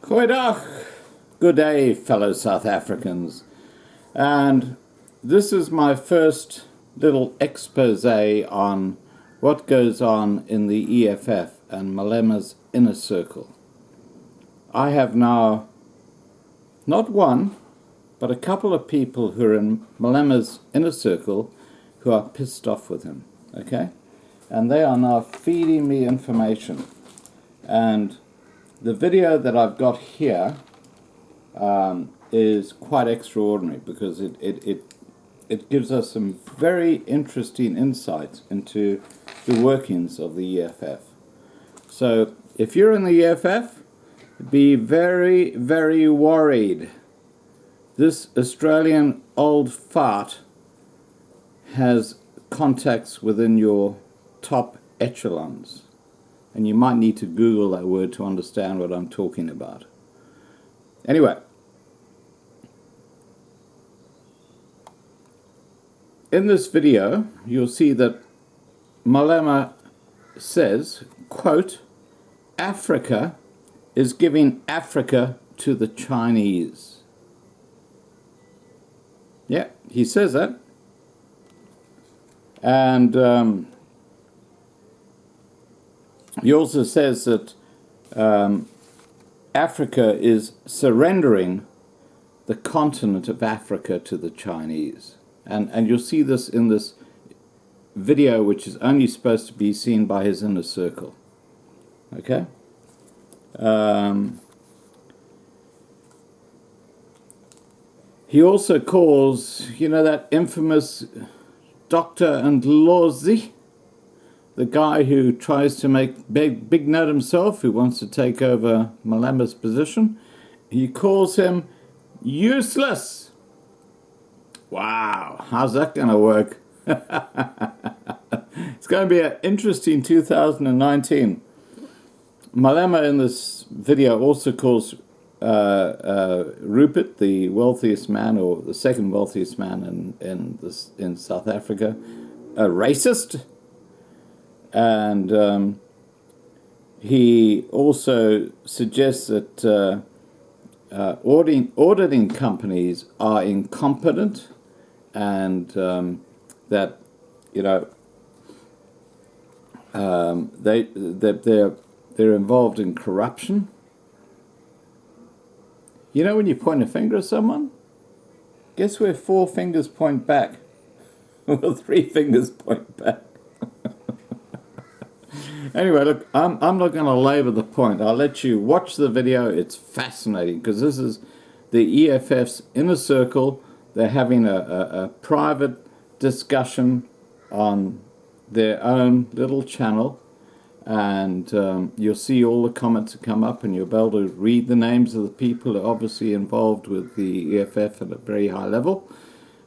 Goeiedag. Good day, fellow South Africans. And this is my first little expose on what goes on in the EFF and Malema's inner circle. I have now not one, but a couple of people who are in Malema's inner circle who are pissed off with him, okay? And they are now feeding me information. And the video that I've got here is quite extraordinary because it gives us some very interesting insights into the workings of the EFF. So if you're in the EFF, be very, very worried. This Australian old fart has contacts within your top echelons. And you might need to Google that word to understand what I'm talking about. Anyway, in this video, you'll see that Malema says, quote, Africa is giving Africa to the Chinese. Yeah, he says that. And he also says that Africa is surrendering the continent of Africa to the Chinese. And you'll see this in this video, which is only supposed to be seen by his inner circle. Okay? He also calls, you know, that infamous Dr. Ndlozi, the guy who tries to make big note himself, who wants to take over Malema's position. He calls him useless. Wow, how's that going to work? It's going to be an interesting 2019. Malema in this video also calls Rupert, the wealthiest man, or the second wealthiest man in South Africa, a racist. And he also suggests that auditing companies are incompetent, and that, you know, they're involved in corruption. You know, when you point a finger at someone, guess where 4 fingers point back? Well, 3 fingers point back. Anyway, look, I'm not going to labor the point. I'll let you watch the video. It's fascinating because this is the EFF's inner circle. They're having a private discussion on their own little channel. And you'll see all the comments that come up, and you'll be able to read the names of the people who are obviously involved with the EFF at a very high level.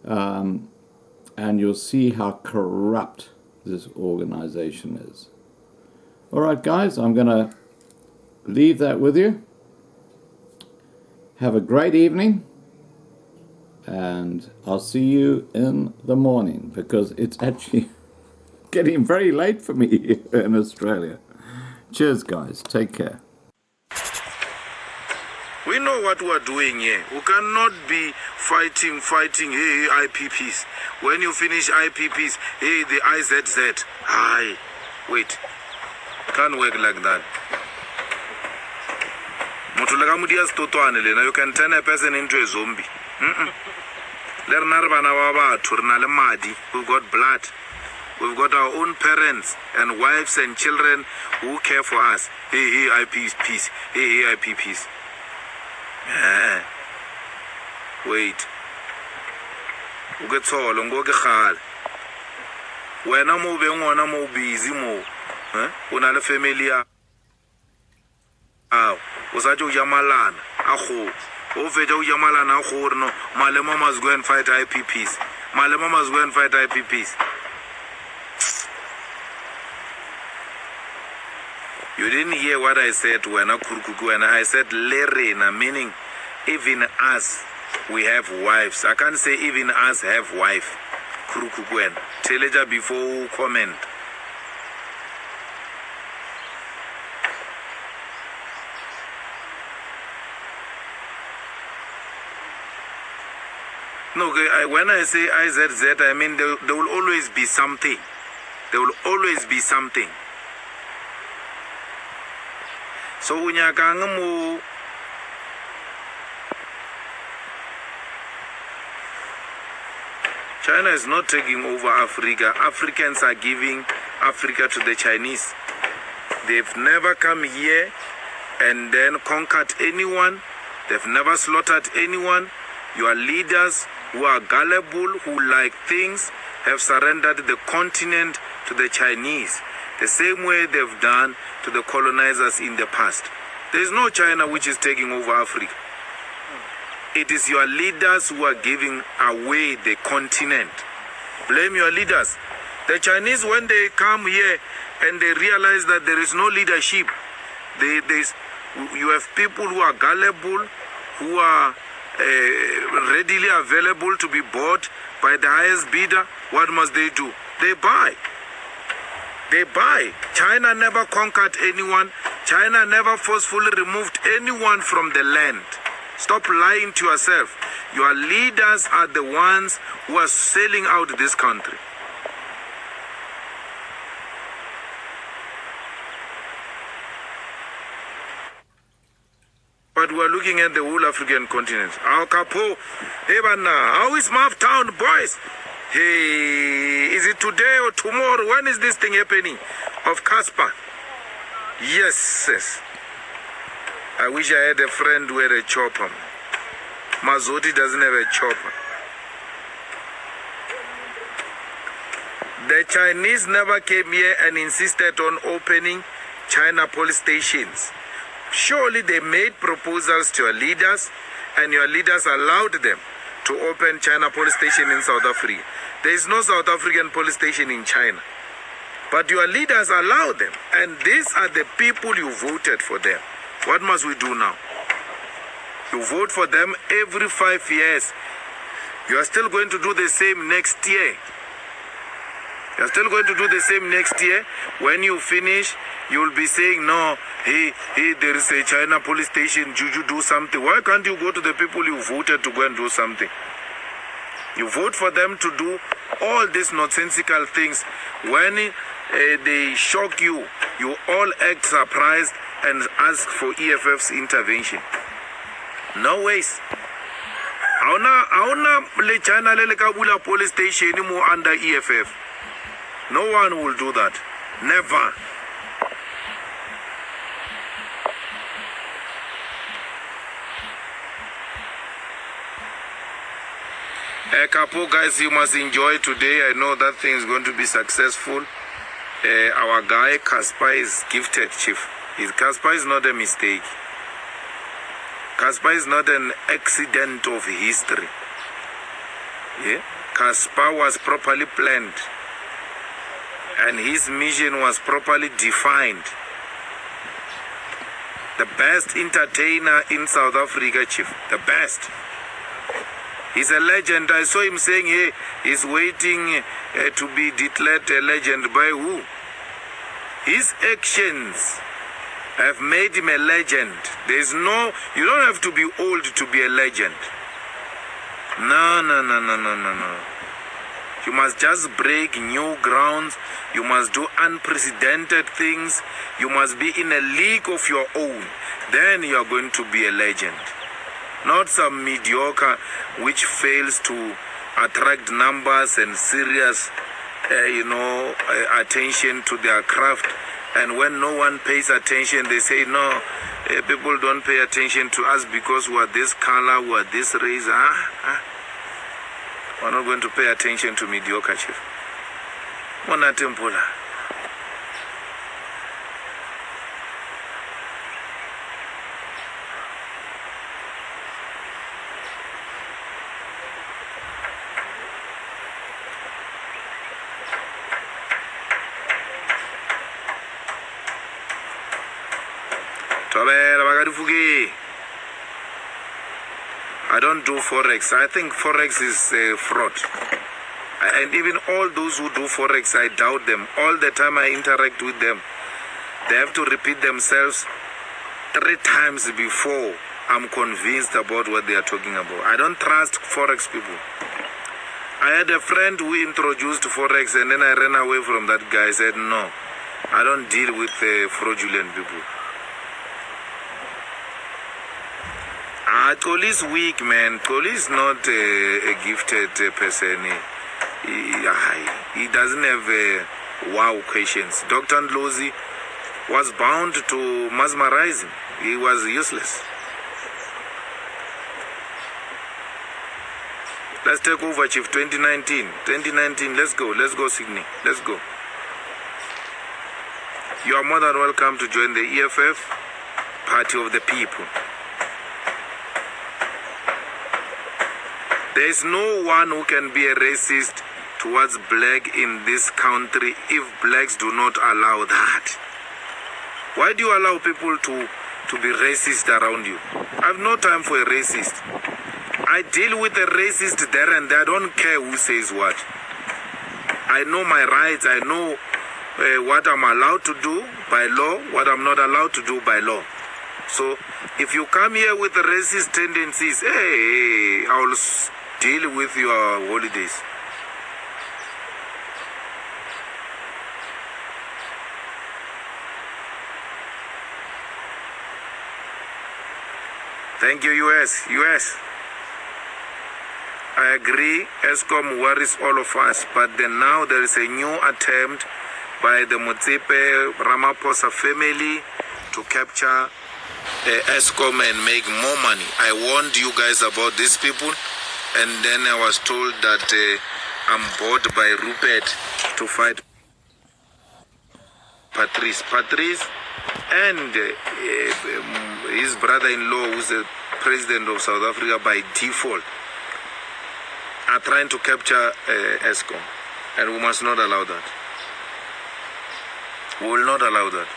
And you'll see how corrupt this organization is. All right, guys, I'm going to leave that with you. Have a great evening, and I'll see you in the morning because it's actually getting very late for me here in Australia. Cheers, guys. Take care. We know what we're doing here. We cannot be fighting, hey, IPPs. When you finish IPPs, hey, the IZZ. Aye, wait. Can't work like that. You can turn a person into a zombie. We've got blood. We've got our own parents and wives and children who care for us. Hey, IPPs. Hey, IPPs. Wait. You get all and go get hard. When I'm moving, busy more. Una le familia usajo yamalana akho oveja uyamalana akho no Malema must go and fight IPPs. Malema must go and fight IPPs. You didn't hear what I said when I said lerena, meaning even us, we have wives. I can't say even us have wife. Kurukugwen. Teleja before comment. No, when I say IZZ, I mean there will always be something. There will always be something. So unyakangamu China is not taking over Africa. Africans are giving Africa to the Chinese. They've never come here and then conquered anyone. They've never slaughtered anyone. Your leaders who are gullible, who like things, have surrendered the continent to the Chinese, the same way they've done to the colonizers in the past. There is no China which is taking over Africa. It is your leaders who are giving away the continent. Blame your leaders. The Chinese, when they come here and they realize that there is no leadership, you have people who are gullible, who are readily available to be bought by the highest bidder. What must they do? They buy. They buy. China never conquered anyone. China never forcefully removed anyone from the land. Stop lying to yourself. Your leaders are the ones who are selling out this country. But we're looking at the whole African continent. Our Capo, how is Mouth Town, boys? Hey, is it today or tomorrow? When is this thing happening? Of Casper? Yes, yes. I wish I had a friend who had a chopper. Mazoti doesn't have a chopper. The Chinese never came here and insisted on opening China police stations. Surely they made proposals to your leaders, and your leaders allowed them to open China police station in South Africa. There is no South African police station in China. But your leaders allowed them, and these are the people you voted for them. What must we do now? You vote for them every 5 years. You are still going to do the same next year. You are still going to do the same next year. When you finish, you will be saying, no, hey, there is a China police station, Juju, do something. Why can't you go to the people you voted to go and do something? You vote for them to do all these nonsensical things. When they shock you, you all act surprised and ask for EFF's intervention. No ways. Auna le China le Kabula police station anymore under EFF. No one will do that. Never. A couple guys, you must enjoy today. I know that thing is going to be successful. Our guy Casper is gifted, Chief. Casper is not a mistake. Casper is not an accident of history. Yeah? Casper was properly planned, and his mission was properly defined. The best entertainer in South Africa, Chief. The best. He's a legend. I saw him saying, hey, he's waiting to be declared a legend by who? His actions have made him a legend. You don't have to be old to be a legend. No. You must just break new grounds. You must do unprecedented things. You must be in a league of your own. Then you are going to be a legend. Not some mediocre which fails to attract numbers and serious, attention to their craft. And when no one pays attention, they say, no, people don't pay attention to us because we are this color, we are this race. We're not going to pay attention to mediocre, Chief. Mona Tempola. I don't do Forex. I think Forex is fraud. And even all those who do Forex, I doubt them. All the time I interact with them, they have to repeat themselves 3 times before I'm convinced about what they are talking about. I don't trust Forex people. I had a friend who introduced Forex, and then I ran away from that guy. I said, no, I don't deal with fraudulent people. Toli is weak, man. Toli is not a gifted person. He doesn't have wow questions. Dr. Ndlozi was bound to mesmerize him. He was useless. Let's take over, Chief. 2019. 2019, let's go. Let's go, Sydney. Let's go. You are more than welcome to join the EFF, Party of the People. There is no one who can be a racist towards black in this country if blacks do not allow that. Why do you allow people to be racist around you? I have no time for a racist. I deal with a racist there and there. I don't care who says what. I know my rights. I know what I'm allowed to do by law, what I'm not allowed to do by law. So if you come here with racist tendencies, hey, I'll deal with your holidays. Thank you, US. I agree, Eskom worries all of us, but then now there is a new attempt by the Motsepe Ramaphosa family to capture Eskom and make more money. I warned you guys about these people, and then I was told that I'm bought by Rupert to fight Patrice and his brother-in-law, who's the president of South Africa by default, are trying to capture Eskom, and we must not allow that. We will not allow that.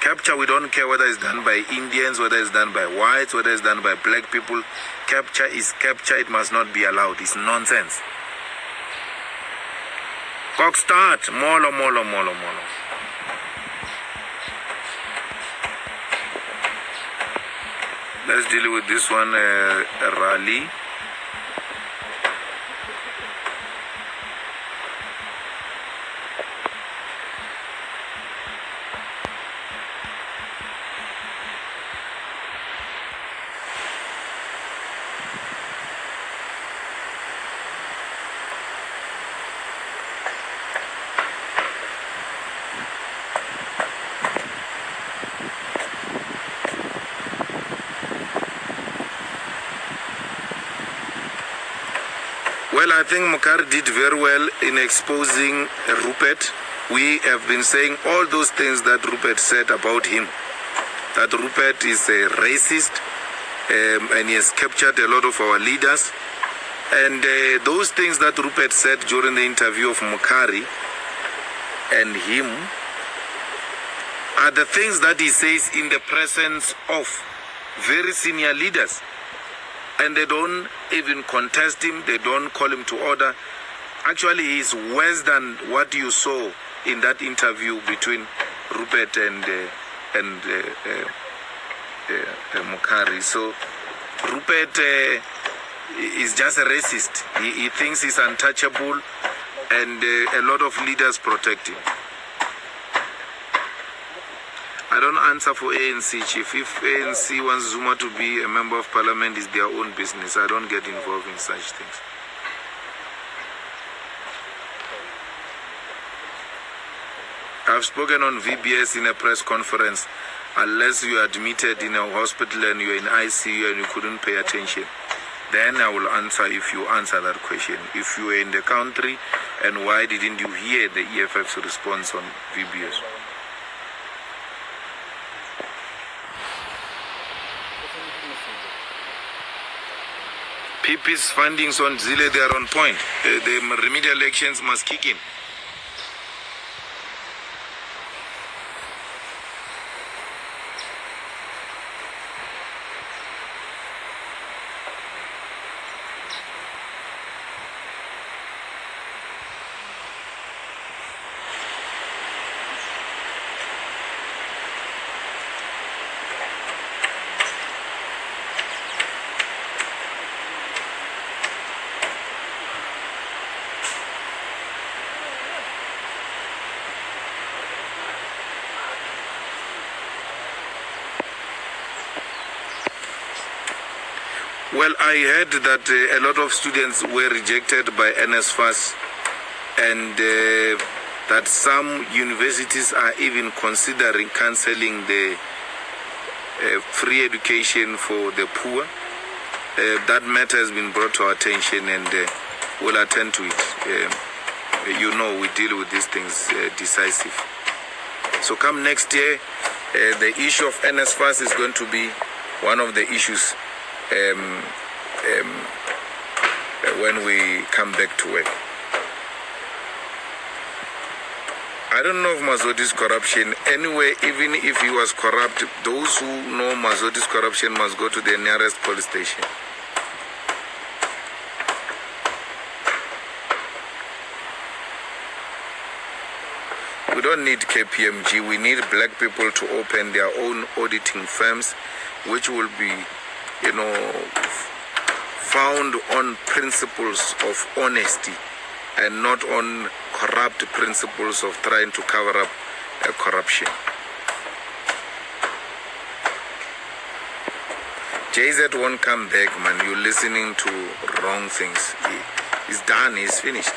Capture, we don't care whether it's done by Indians, whether it's done by whites, whether it's done by black people. Capture is capture. It must not be allowed. It's nonsense. Cock start. Molo. Let's deal with this one, Rally. Well, I think Mokari did very well in exposing Rupert. We have been saying all those things that Rupert said about him. That Rupert is a racist, and he has captured a lot of our leaders. And those things that Rupert said during the interview of Mokari and him are the things that he says in the presence of very senior leaders. And they don't even contest him, they don't call him to order. Actually, he's worse than what you saw in that interview between Rupert and Mokari. So Rupert is just a racist. He thinks he's untouchable, and a lot of leaders protect him. I don't answer for ANC, Chief. If ANC wants Zuma to be a member of parliament, it's their own business. I don't get involved in such things. I've spoken on VBS in a press conference. Unless you are admitted in a hospital and you're in ICU and you couldn't pay attention, then I will answer if you answer that question. If you were in the country, and why didn't you hear the EFF's response on VBS? PP's fundings on Zile, they are on point. The remedial elections must kick in. Well, I heard that a lot of students were rejected by NSFAS, and that some universities are even considering cancelling the free education for the poor. That matter has been brought to our attention, and we'll attend to it. You know, we deal with these things decisive. So come next year, the issue of NSFAS is going to be one of the issues when we come back to work. I don't know of Mazzoti's corruption. Anyway, even if he was corrupt, those who know Mazzoti's corruption must go to the nearest police station. We don't need KPMG. We need black people to open their own auditing firms, which will be, found on principles of honesty and not on corrupt principles of trying to cover up corruption. JZ won't come back, man. You're listening to wrong things. He's done. He's finished.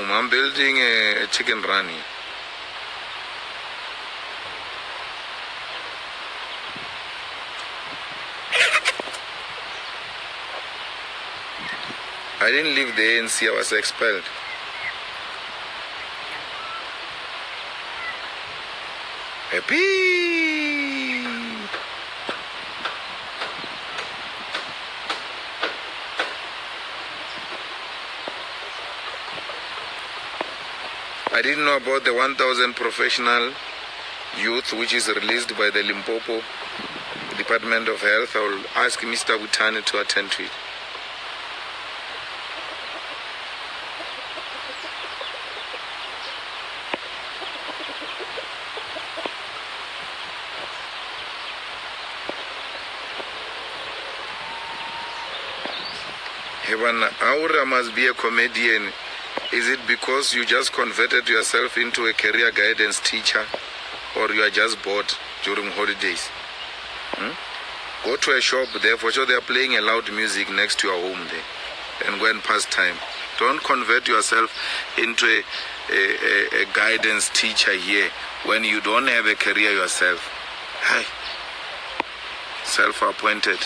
I'm building a chicken run here. I didn't leave the ANC, I was expelled. Happy. I didn't know about the 1,000 professional youth which is released by the Limpopo Department of Health. I will ask Mr. Butane to attend to it. Heaven, Aura must be a comedian. Is it because you just converted yourself into a career guidance teacher, or you are just bored during holidays? Go to a shop there, for sure they are playing a loud music next to your home there, and go and pass time. Don't convert yourself into a guidance teacher here when you don't have a career yourself. Hi, self-appointed.